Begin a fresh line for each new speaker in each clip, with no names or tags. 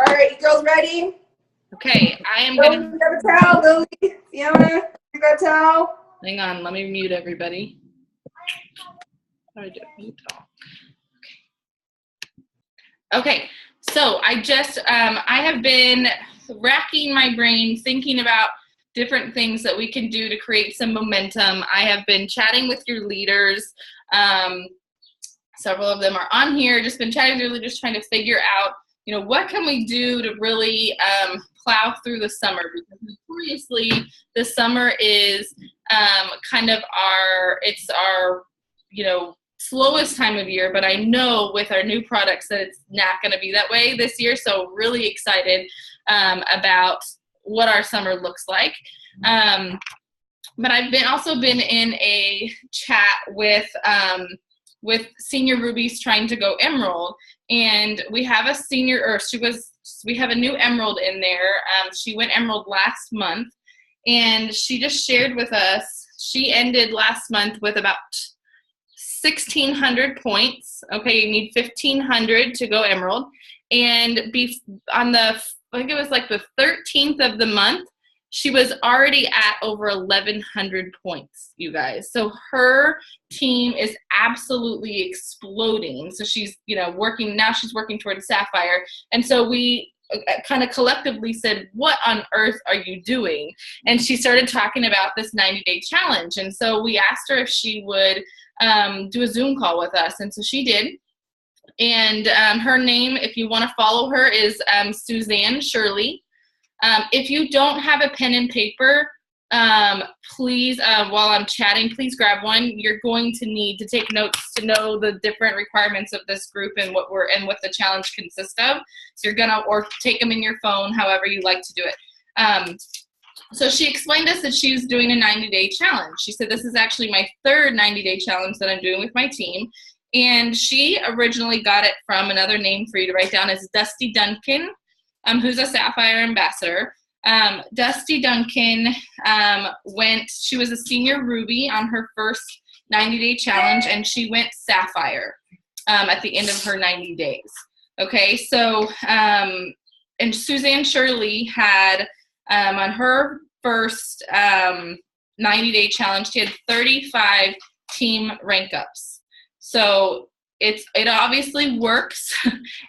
All right, you girls ready?
Okay, I am
Lily,
gonna.
you got a towel, Lily. Fiona, you got a towel?
Hang on, let me mute everybody. How do I do? Mute all. Okay, so I have been racking my brain thinking about different things that we can do to create some momentum. I have been chatting with your leaders. Several of them are on here. Just been chatting with your leaders, trying to figure out, what can we do to really plow through the summer? Because notoriously, the summer is kind of our slowest time of year, but I know with our new products that it's not going to be that way this year. So really excited about what our summer looks like. But I've also been in a chat with senior rubies trying to go emerald, and we have we have a new emerald in there. She went emerald last month, and she just shared with us she ended last month with about 1,600 points. Okay, you need 1,500 to go emerald, and I think it was like the 13th of the month, she was already at over 1,100 points, you guys. So her team is absolutely exploding. So she's, working towards sapphire. And so we kind of collectively said, what on earth are you doing? And she started talking about this 90-day challenge. And so we asked her if she would do a Zoom call with us. And so she did. And her name, if you want to follow her, is Suzanne Shirley. If you don't have a pen and paper, please, while I'm chatting, please grab one. You're going to need to take notes to know the different requirements of this group and what the challenge consists of. So or take them in your phone, however you like to do it. So she explained to us that she was doing a 90-day challenge. She said, this is actually my third 90-day challenge that I'm doing with my team. And she originally got it from another name for you to write down is Dusty Duncan, who's a Sapphire ambassador. Dusty Duncan she was a senior ruby on her first 90-day challenge, and she went sapphire at the end of her 90 days. Okay, so, and Suzanne Shirley had, on her first 90-day challenge, she had 35 team rank ups. So it obviously works,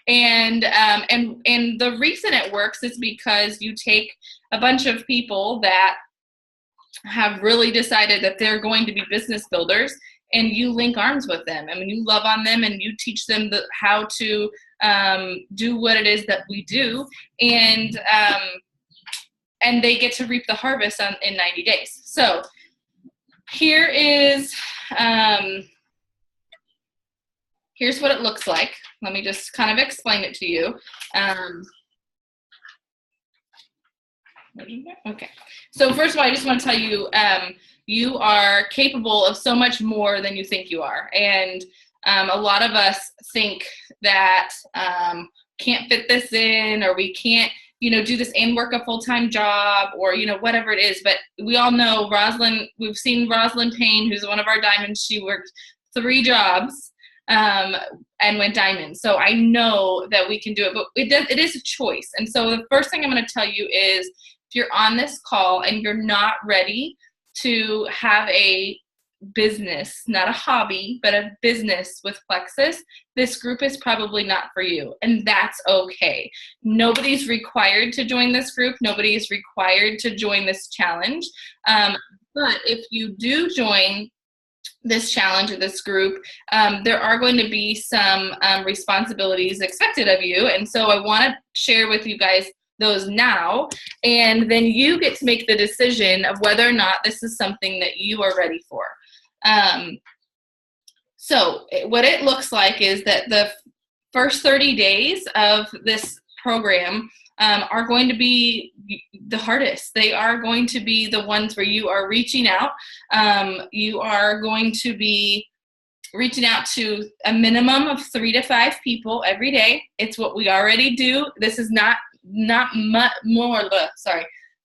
and the reason it works is because you take a bunch of people that have really decided that they're going to be business builders, and you link arms with them. I mean, you love on them, and you teach them how to do what it is that we do, and they get to reap the harvest in 90 days. So here is. Here's what it looks like. Let me just kind of explain it to you. Okay. So first of all, I just want to tell you, you are capable of so much more than you think you are. And a lot of us think that can't fit this in, or we can't, do this and work a full-time job, or, whatever it is. But we all know we've seen Rosalind Payne, who's one of our diamonds. She worked 3 jobs. And went diamond. So I know that we can do it, but it is a choice. And so the first thing I'm going to tell you is, if you're on this call and you're not ready to have a business, not a hobby, but a business with Plexus, this group is probably not for you. And that's okay. Nobody's required to join this group. Nobody is required to join this challenge. But if you do join this challenge or this group, there are going to be some responsibilities expected of you. And so I want to share with you guys those now, and then you get to make the decision of whether or not this is something that you are ready for. So what it looks like is that the first 30 days of this program are going to be the hardest. They are going to be the ones where you are reaching out. You are going to be reaching out to a minimum of 3 to 5 people every day. It's what we already do. This is not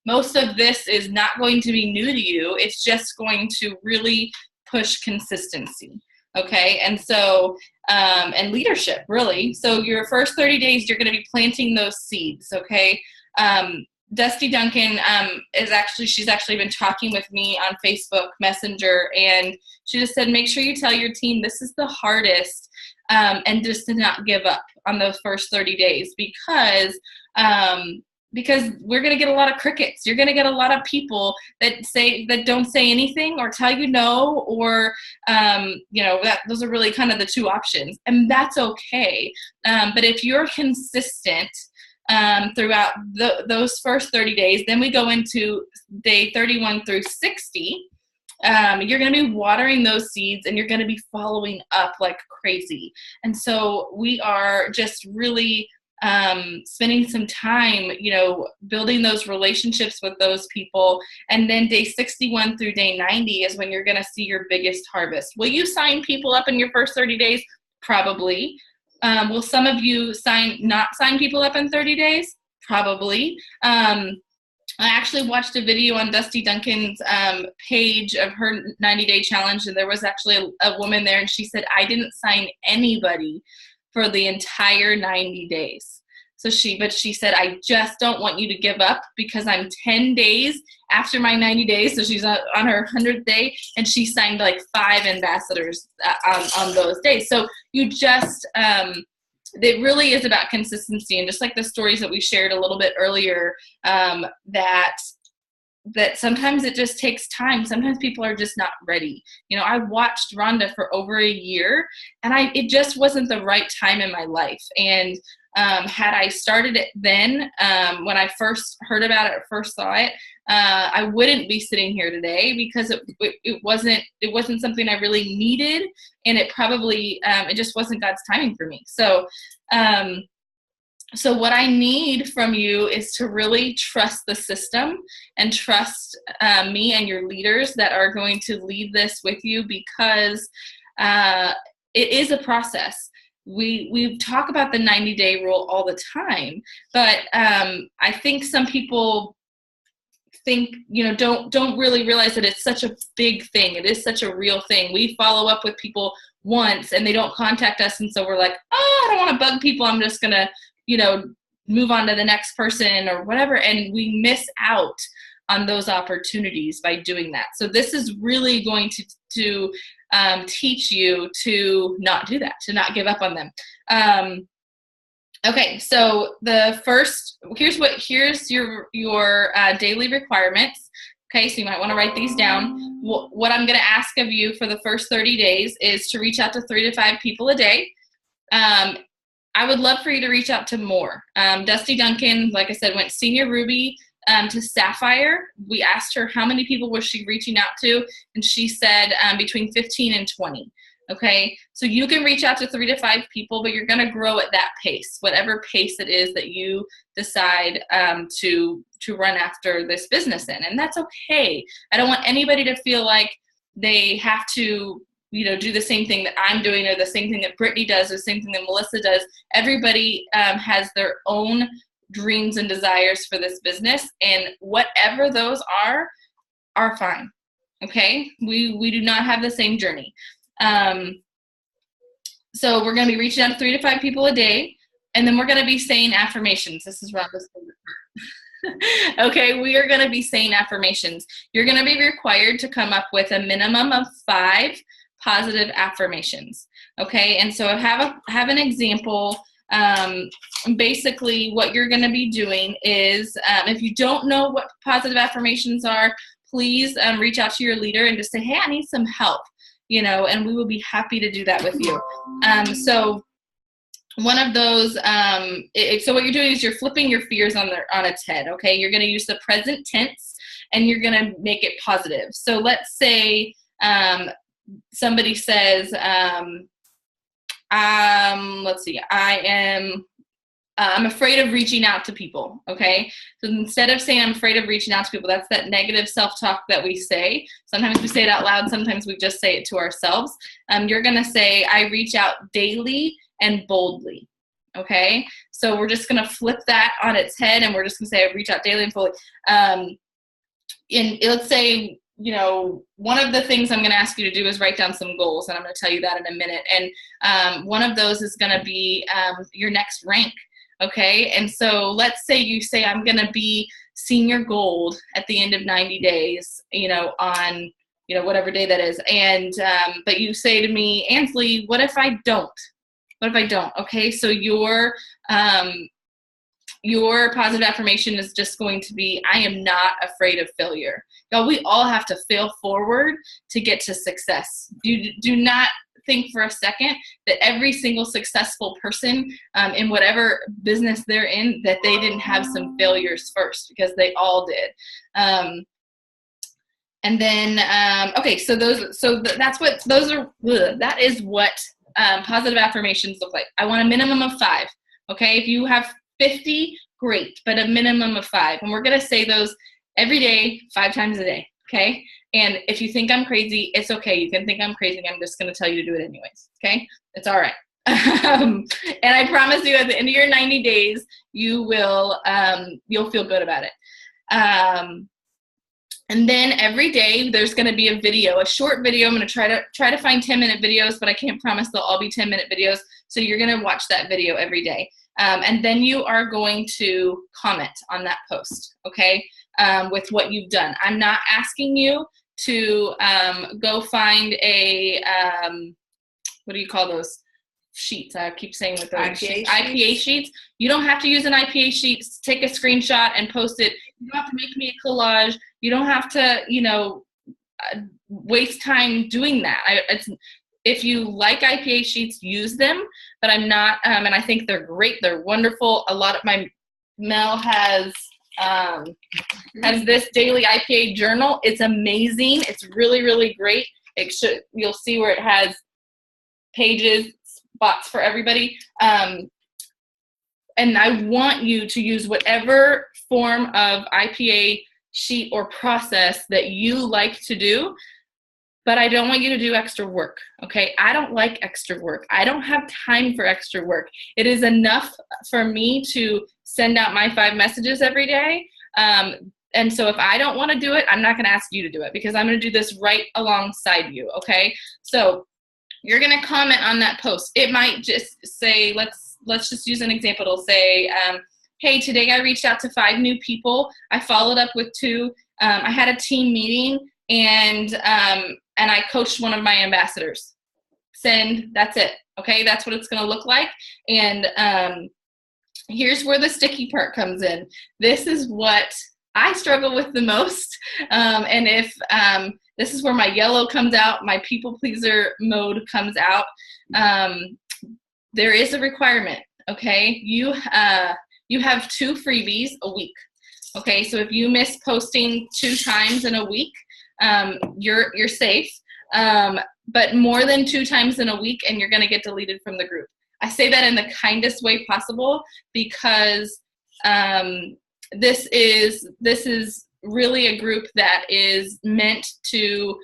most of this is not going to be new to you. It's just going to really push consistency. Okay. And so, and leadership, really. So your first 30 days, you're going to be planting those seeds. Okay. Dusty Duncan she's actually been talking with me on Facebook Messenger, and she just said, make sure you tell your team this is the hardest, and just to not give up on those first 30 days because we're going to get a lot of crickets. You're going to get a lot of people that don't say anything or tell you no, or those are really kind of the two options, and that's okay. But if you're consistent throughout those first 30 days, then we go into day 31 through 60. You're going to be watering those seeds, and you're going to be following up like crazy. And so we are just really spending some time, building those relationships with those people. And then day 61 through day 90 is when you're going to see your biggest harvest. Will you sign people up in your first 30 days? Probably. Will some of you not sign people up in 30 days? Probably. I actually watched a video on Dusty Duncan's page of her 90-day challenge, and there was actually a woman there, and she said, I didn't sign anybody for the entire 90 days. But she said, I just don't want you to give up because I'm 10 days after my 90 days. So she's on her 100th day, and she signed like 5 ambassadors on those days. So you just, it really is about consistency. And just like the stories that we shared a little bit earlier, that sometimes it just takes time. Sometimes people are just not ready. I watched Rhonda for over a year, and it just wasn't the right time in my life. And had I started it then, when I first heard about it, first saw it, I wouldn't be sitting here today, because it wasn't something I really needed, and it probably it just wasn't God's timing for me. So what I need from you is to really trust the system and trust me and your leaders that are going to lead this with you, because it is a process. We talk about the 90-day rule all the time, but I think some people think, don't really realize that it's such a big thing. It is such a real thing. We follow up with people once and they don't contact us, and so we're like, I don't want to bug people. I'm just gonna, move on to the next person or whatever, and we miss out on those opportunities by doing that. So this is really going to teach you to not do that, to not give up on them. Okay, so here's your daily requirements. Okay, so you might want to write these down. What I'm going to ask of you for the first 30 days is to reach out to 3 to 5 people a day. I would love for you to reach out to more. Dusty Duncan, like I said, went senior Ruby to Sapphire. We asked her how many people was she reaching out to, and she said between 15 and 20. Okay, so you can reach out to 3 to 5 people, but you're going to grow at that pace, whatever pace it is that you decide to run after this business in, and that's okay. I don't want anybody to feel like they have to do the same thing that I'm doing, or the same thing that Brittany does, or the same thing that Melissa does. Everybody has their own dreams and desires for this business, and whatever those are fine. Okay, we do not have the same journey. So we're going to be reaching out to 3 to 5 people a day, and then we're going to be saying affirmations. This is Rhonda's favorite part. Okay, we are going to be saying affirmations. You're going to be required to come up with a minimum of 5 positive affirmations. Okay, and so have an example. Basically what you're going to be doing is, if you don't know what positive affirmations are, please reach out to your leader and just say, hey, I need some help, and we will be happy to do that with you. So one of those, so what you're doing is you're flipping your fears on its head. Okay, you're going to use the present tense, and you're going to make it positive. So let's say somebody says, let's see, I'm afraid of reaching out to people. Okay, so instead of saying I'm afraid of reaching out to people, that's that negative self-talk that we say. Sometimes we say it out loud, sometimes we just say it to ourselves. You're going to say, I reach out daily and boldly. Okay, so we're just going to flip that on its head, and we're just going to say I reach out daily and boldly. And let's say one of the things I'm going to ask you to do is write down some goals, and I'm going to tell you that in a minute. And one of those is going to be your next rank. Okay. And so let's say you say, I'm going to be senior gold at the end of 90 days, on, whatever day that is. And, but you say to me, Ansley, what if I don't? What if I don't? Okay. So your positive affirmation is just going to be, I am not afraid of failure. Y'all, we all have to fail forward to get to success. You do not think for a second that every single successful person in whatever business they're in, that they didn't have some failures first, because they all did. And then, okay, so that is what positive affirmations look like. I want a minimum of 5. Okay, if you have 50, great, but a minimum of 5. And we're going to say those every day, 5 times a day. Okay. And if you think I'm crazy, it's okay. You can think I'm crazy. I'm just going to tell you to do it anyways. Okay. It's all right. And I promise you, at the end of your 90 days, you'll feel good about it. And then every day there's going to be a video, a short video. I'm going to try to find 10-minute videos, but I can't promise they'll all be 10-minute videos. So you're going to watch that video every day. And then you are going to comment on that post, okay, with what you've done. I'm not asking you to go find a, what do you call those sheets? I keep saying with those IPA sheets. You don't have to use an IPA sheet. Take a screenshot and post it. You don't have to make me a collage. You don't have to, waste time doing that. If you like IPA sheets, use them, but I'm not, and I think they're great. They're wonderful. A lot of Mel has this daily IPA journal. It's amazing. It's really, really great. You'll see where it has pages, spots for everybody. And I want you to use whatever form of IPA sheet or process that you like to do. But I don't want you to do extra work, okay? I don't like extra work. I don't have time for extra work. It is enough for me to send out my 5 messages every day. And so if I don't want to do it, I'm not going to ask you to do it, because I'm going to do this right alongside you, okay? So you're going to comment on that post. It might just say, let's just use an example. It'll say, hey, today I reached out to 5 new people. I followed up with 2. I had a team meeting, and I coached one of my ambassadors. Send, that's it. Okay, that's what it's going to look like. And here's where the sticky part comes in. This is what I struggle with the most. And if this is where my yellow comes out, my people pleaser mode comes out. There is a requirement. Okay, you have 2 freebies a week. Okay, so if you miss posting 2 times in a week, you're safe, but more than 2 times in a week and you're going to get deleted from the group. I say that in the kindest way possible, because this is really a group that is meant to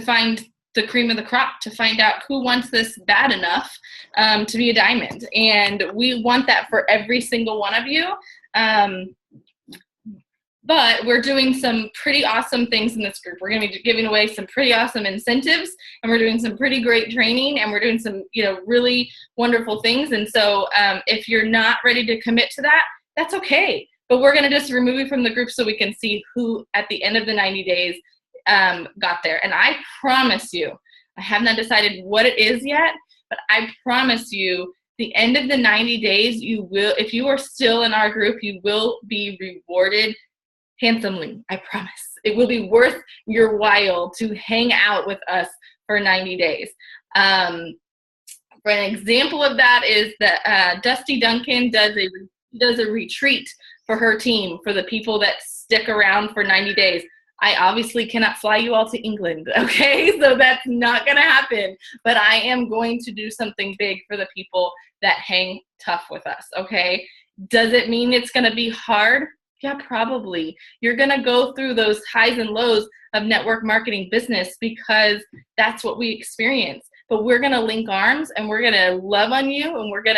find the cream of the crop, to find out who wants this bad enough to be a diamond. And we want that for every single one of you. But we're doing some pretty awesome things in this group. We're going to be giving away some pretty awesome incentives, and we're doing some pretty great training, and we're doing some, really wonderful things. And so if you're not ready to commit to that, that's okay. But we're going to just remove you from the group so we can see who at the end of the 90 days got there. And I promise you, I have not decided what it is yet, but I promise you, the end of the 90 days, you will, if you are still in our group, you will be rewarded handsomely. I promise. It will be worth your while to hang out with us for 90 days. For an example of that is that Dusty Duncan does a retreat for her team, for the people that stick around for 90 days. I obviously cannot fly you all to England, okay? So that's not going to happen. But I am going to do something big for the people that hang tough with us, okay? Does it mean it's going to be hard? Yeah, probably. You're going to go through those highs and lows of network marketing business, because that's what we experience. But we're going to link arms, and we're going to love on you, and we're going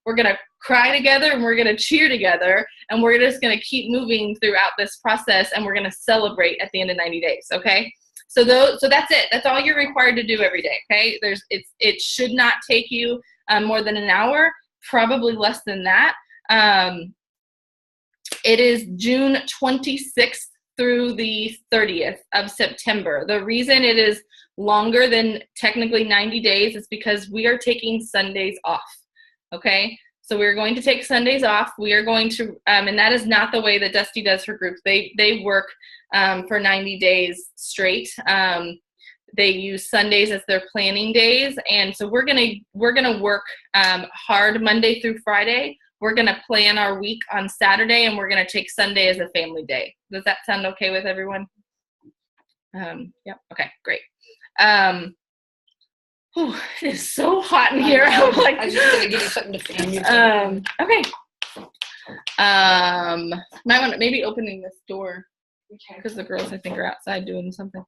we're going to cry together, and we're going to cheer together, and we're just going to keep moving throughout this process, and we're going to celebrate at the end of 90 days. Okay. So that's it. That's all you're required to do every day. Okay. It should not take you more than an hour, probably less than that. It is June 26th through the 30th of September. The reason it is longer than technically 90 days is because we are taking Sundays off. Okay. So we're going to take Sundays off. We are going to, and that is not the way that Dusty does her groups. They work for 90 days straight. They use Sundays as their planning days. And so we're gonna work hard Monday through Friday. We're gonna plan our week on Saturday, and we're gonna take Sunday as a family day. Does that sound okay with everyone? Yep. Okay, great. It is so hot in here. I'm like,
I was just gonna give you something to fan you.
Okay. Might want to maybe opening this door because the girls I think are outside doing something.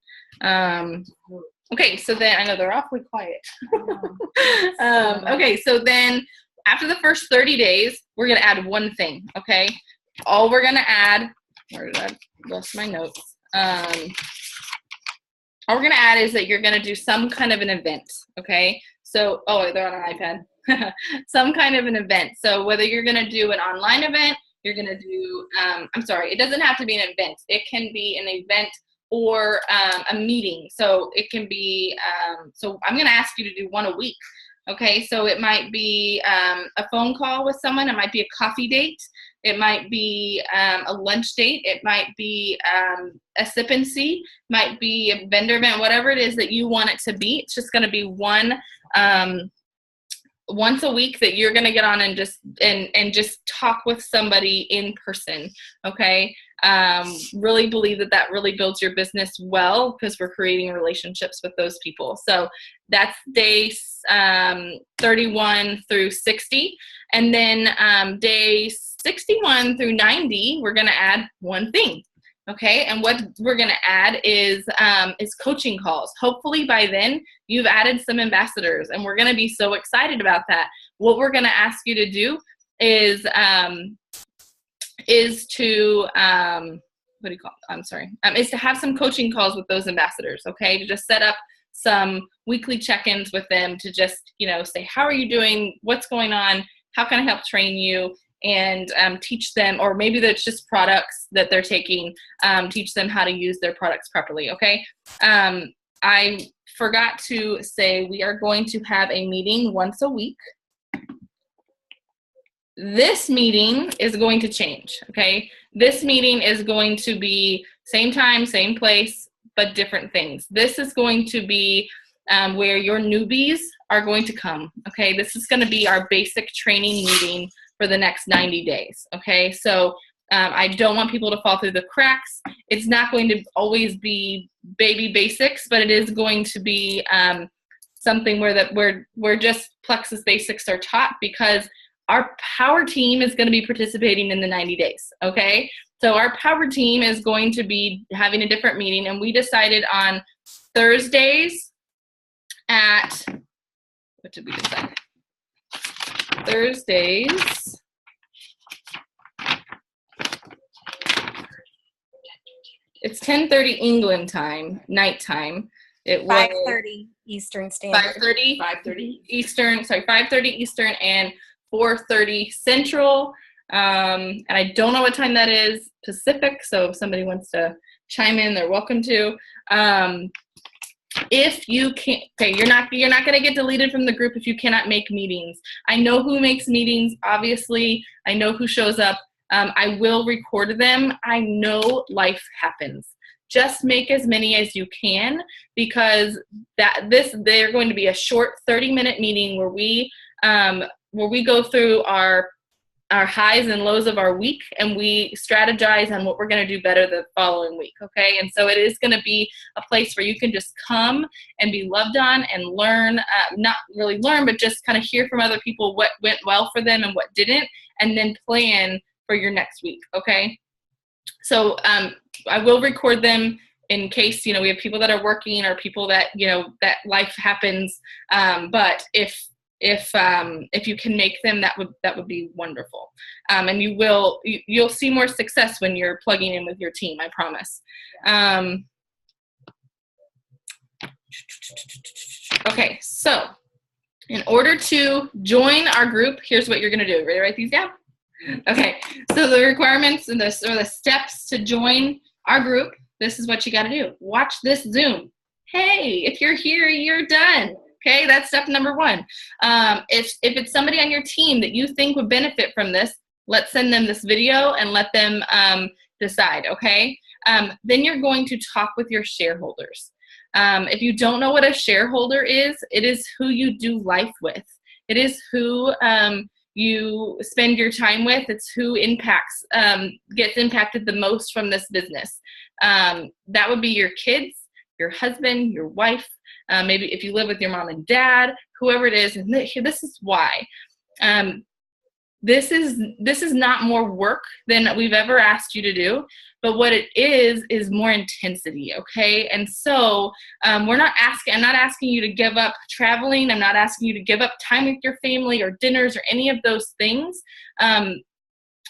Okay, so then I know they're awfully quiet. Okay, so then after the first 30 days, we're gonna add one thing. Okay, all we're gonna add. Where did I lost my notes? All we're gonna add is that you're gonna do some kind of an event. Okay, so they're on an iPad. Some kind of an event. So whether you're gonna do an online event, you're gonna do. It doesn't have to be an event. It can be an event or a meeting. So it can be. So I'm gonna ask you to do one a week. Okay, so it might be a phone call with someone. It might be a coffee date. It might be a lunch date. It might be a sip and see. Might be a vendor event. Whatever it is that you want it to be. It's just going to be one once a week that you're going to get on and just talk with somebody in person. Okay. Really believe that really builds your business well, because we're creating relationships with those people. So that's days 31 through 60. And then days 61 through 90, we're going to add one thing. Okay. And what we're going to add is coaching calls. Hopefully by then you've added some ambassadors, and we're going to be so excited about that. What we're going to ask you to do is to have some coaching calls with those ambassadors. Okay. To just set up some weekly check-ins with them to just, say, how are you doing? What's going on? How can I help train you? And teach them, or maybe that's just products that they're taking, teach them how to use their products properly. Okay. I forgot to say we are going to have a meeting once a week. This meeting is going to change. Okay. This meeting is going to be same time, same place, but different things. This is going to be where your newbies are going to come. Okay. This is going to be our basic training meeting for the next 90 days. Okay. So I don't want people to fall through the cracks. It's not going to always be baby basics, but it is going to be something where just Plexus basics are taught, because our power team is going to be participating in the 90 days. Okay. So our power team is going to be having a different meeting, and we decided on Thursdays at, what did we decide? Thursdays. It's 10:30 England time, nighttime. It was
5:30 Eastern Standard.
5:30 Eastern. Sorry, 5:30 Eastern and 4:30 Central. And I don't know what time that is Pacific. So if somebody wants to chime in, they're welcome to. If you can't, okay, you're not going to get deleted from the group if you cannot make meetings. I know who makes meetings. Obviously, I know who shows up. I will record them. I know life happens. Just make as many as you can, because they're going to be a short 30-minute meeting where we go through our highs and lows of our week, and we strategize on what we're going to do better the following week. Okay. And so it is going to be a place where you can just come and be loved on and learn, not really learn, but just kind of hear from other people what went well for them and what didn't, and then plan for your next week. Okay. So, I will record them in case, we have people that are working or people that, that life happens. But if if you can make them, that would be wonderful. And you'll see more success when you're plugging in with your team, I promise. Okay, so in order to join our group, here's what you're going to do. Ready to write these down? Okay, so the requirements and the steps to join our group, this is what you got to do. Watch this Zoom. Hey, if you're here, you're done. Okay, that's step number 1. If it's somebody on your team that you think would benefit from this, let's send them this video and let them decide, okay? Then you're going to talk with your shareholders. If you don't know what a shareholder is, it is who you do life with. It is who you spend your time with. It's who gets impacted the most from this business. That would be your kids, your husband, your wife, maybe if you live with your mom and dad, whoever it is. And this is why. This is not more work than we've ever asked you to do, but what it is more intensity, okay? And so I'm not asking you to give up traveling. I'm not asking you to give up time with your family or dinners or any of those things. I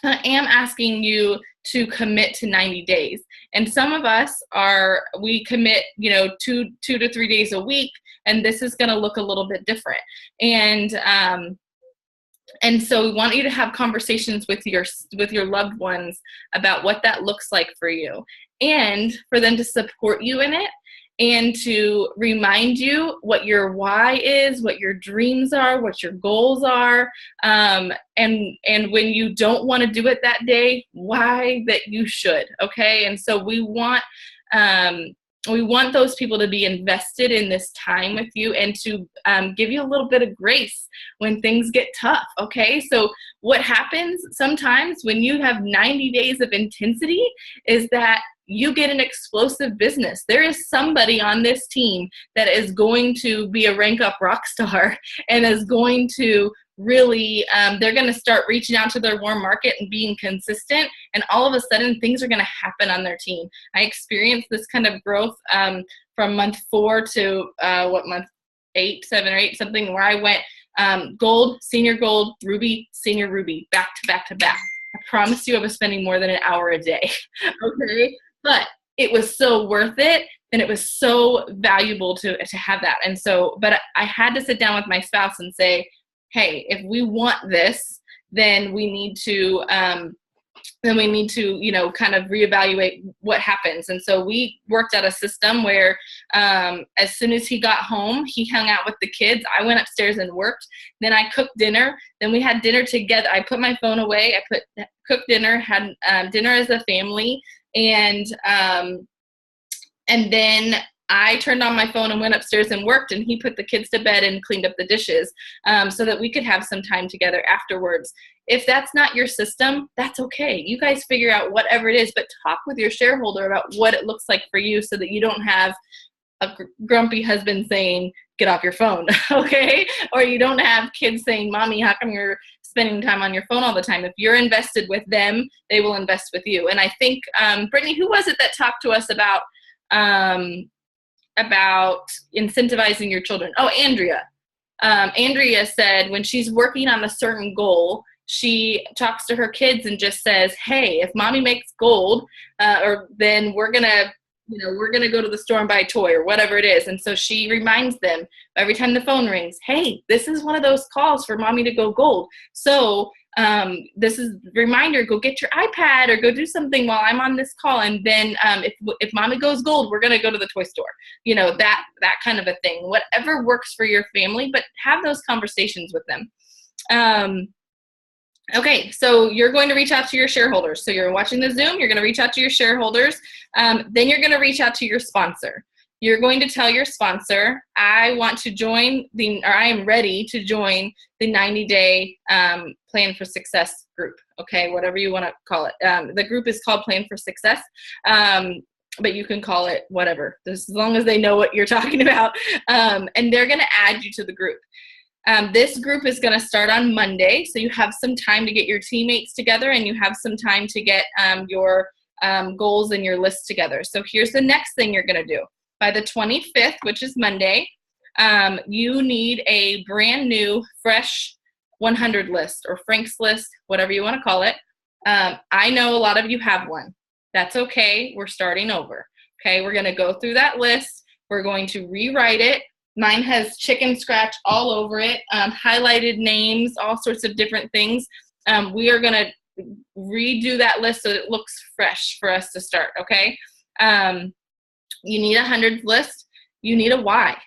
am asking you to commit to 90 days. And some of us we commit, 2 to 3 days a week, and this is going to look a little bit different. And so we want you to have conversations with your loved ones about what that looks like for you, and for them to support you in it, and to remind you what your why is, what your dreams are, what your goals are, and when you don't want to do it that day, why that you should, okay? And so we want those people to be invested in this time with you, and to give you a little bit of grace when things get tough, okay? So what happens sometimes when you have 90 days of intensity is that you get an explosive business. There is somebody on this team that is going to be a rank up rock star and is going to really, they're going to start reaching out to their warm market and being consistent, and all of a sudden things are going to happen on their team. I experienced this kind of growth from month 4 to month 8, 7 or 8, something, where I went gold, senior gold, ruby, senior ruby, back to back to back. I promise you I was spending more than an hour a day, okay? But it was so worth it, and it was so valuable to have that. And so, but I had to sit down with my spouse and say, hey, if we want this, then we need to kind of reevaluate what happens. And so we worked out a system where as soon as he got home, he hung out with the kids. I went upstairs and worked. Then I cooked dinner. Then we had dinner together. I put my phone away. I cooked dinner, had dinner as a family. And then I turned on my phone and went upstairs and worked, and he put the kids to bed and cleaned up the dishes so that we could have some time together afterwards. If that's not your system, that's okay. You guys figure out whatever it is, but talk with your shareholder about what it looks like for you so that you don't have a grumpy husband saying, get off your phone, okay? Or you don't have kids saying, Mommy, how come you're spending time on your phone all the time? If you're invested with them, they will invest with you. And I think, Brittany, who was it that talked to us about incentivizing your children? Oh, Andrea. Andrea said when she's working on a certain goal, she talks to her kids and just says, hey, if Mommy makes gold, then we're going to go to the store and buy a toy or whatever it is. And so she reminds them every time the phone rings, hey, this is one of those calls for Mommy to go gold. So this is a reminder, go get your iPad or go do something while I'm on this call. And then if Mommy goes gold, we're going to go to the toy store, that kind of a thing, whatever works for your family, but have those conversations with them. Okay, so you're going to reach out to your shareholders. So you're watching the Zoom, you're going to reach out to your shareholders. Then you're going to reach out to your sponsor. You're going to tell your sponsor, I am ready to join the 90-day Plan for Success group, okay, whatever you want to call it. The group is called Plan for Success, but you can call it whatever, as long as they know what you're talking about. And they're going to add you to the group. This group is going to start on Monday, so you have some time to get your teammates together, and you have some time to get your goals and your list together. So here's the next thing you're going to do. By the 25th, which is Monday, you need a brand new, fresh 100 list or Frank's list, whatever you want to call it. I know a lot of you have one. That's okay. We're starting over. Okay, we're going to go through that list. We're going to rewrite it. Mine has chicken scratch all over it, highlighted names, all sorts of different things. We are going to redo that list so it looks fresh for us to start, okay? You need a 100 list. You need a why,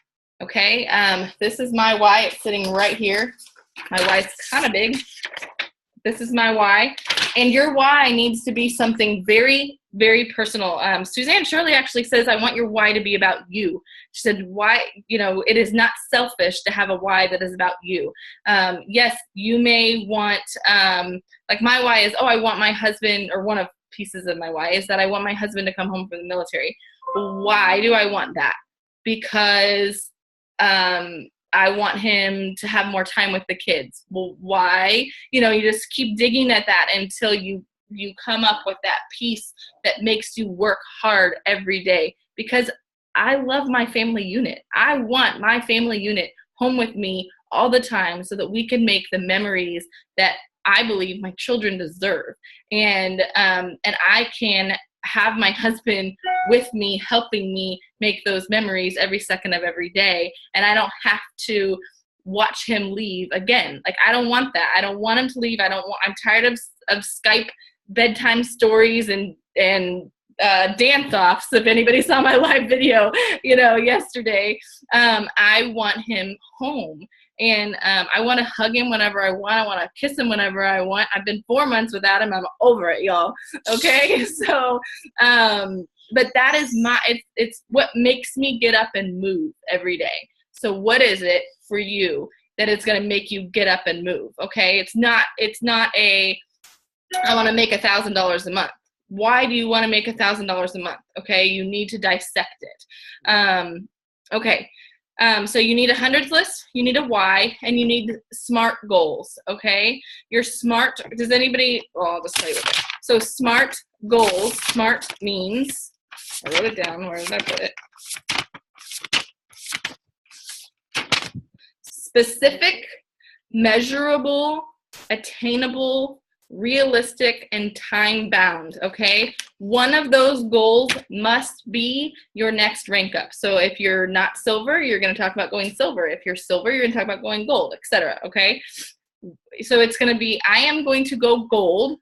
okay? This is my why. It's sitting right here. My why is kind of big. This is my why. And your why needs to be something very, very personal. Suzanne Shirley actually says, I want your why to be about you. She said, why, it is not selfish to have a why that is about you. Yes, you may want, like my why is, I want my husband, or one of pieces of my why is that I want my husband to come home from the military. Why do I want that? Because I want him to have more time with the kids. Well, why? You just keep digging at that until you come up with that piece that makes you work hard every day. Because I love my family unit. I want my family unit home with me all the time so that we can make the memories that I believe my children deserve. And I can have my husband with me, helping me make those memories every second of every day. And I don't have to watch him leave again. Like, I don't want that. I don't want him to leave. I'm tired of Skype bedtime stories and dance offs. If anybody saw my live video, yesterday, I want him home. And I want to hug him whenever I want. I want to kiss him whenever I want. I've been 4 months without him. I'm over it, y'all. Okay? So, but that is it's what makes me get up and move every day. So what is it for you that it's going to make you get up and move? Okay? It's not I want to make $1,000 a month. Why do you want to make $1,000 a month? Okay? You need to dissect it. Okay. So you need a 100 list, you need a why, and you need SMART goals, okay? Your SMART, I'll just tell you what. So SMART goals, SMART means, I wrote it down, where did I put it? Specific, measurable, attainable, realistic, and time bound, okay? One of those goals must be your next rank up. So if you're not silver, you're going to talk about going silver. If you're silver, you're going to talk about going gold, etc. Okay? So it's going to be, I am going to go gold,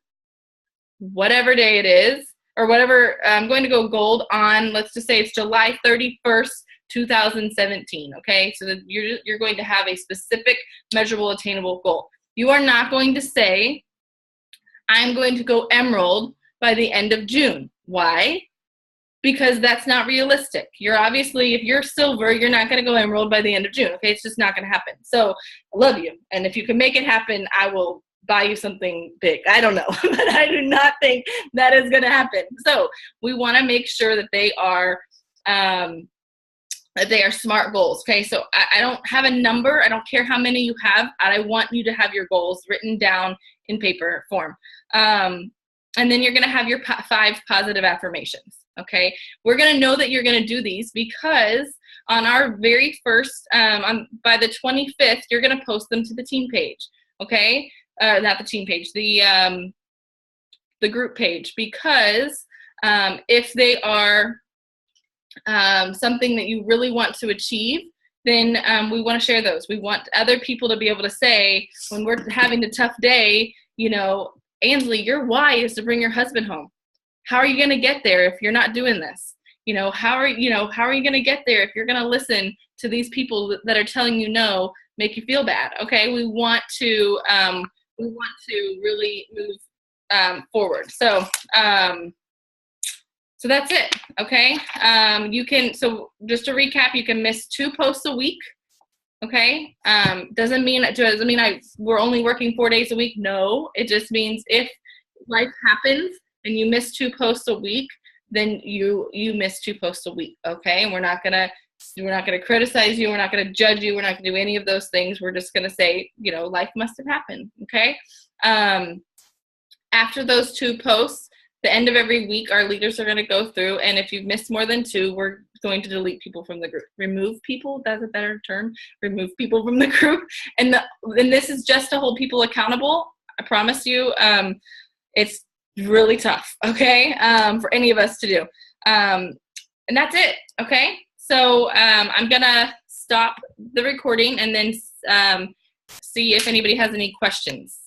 whatever day it is, or whatever, I'm going to go gold on, let's just say it's July 31st, 2017, okay? So that you're going to have a specific, measurable, attainable goal. You are not going to say, I'm going to go emerald by the end of June. Why? Because that's not realistic. You're obviously, if you're silver, you're not going to go emerald by the end of June. Okay, it's just not going to happen. So I love you. And if you can make it happen, I will buy you something big. I don't know, but I do not think that is going to happen. So we want to make sure that they are SMART goals. Okay, so I don't have a number. I don't care how many you have. I want you to have your goals written down in paper form. And then you're going to have your 5 positive affirmations. Okay, we're going to know that you're going to do these because on our very first, by the 25th, you're going to post them to the team page. Okay, not the team page, the group page, because if they are something that you really want to achieve, then we want to share those. We want other people to be able to say, when we're having a tough day, Ansley, your why is to bring your husband home. How are you going to get there if you're not doing this? How are you going to get there if you're going to listen to these people that are telling you no, make you feel bad? Okay, we want to really move forward. So that's it. Okay, so just to recap, you can miss 2 posts a week. Okay, doesn't mean we're only working 4 days a week. No, it just means if life happens and you miss 2 posts a week, then you miss 2 posts a week. Okay, and we're not gonna criticize you. We're not gonna judge you. We're not gonna do any of those things. We're just gonna say, life must have happened. Okay, after those 2 posts, the end of every week, our leaders are going to go through, and if you've missed more than 2, we're going to delete people from the group. Remove people, that's a better term. Remove people from the group. And this is just to hold people accountable. I promise you, it's really tough, okay, for any of us to do. And that's it, okay? So I'm gonna stop the recording and then see if anybody has any questions.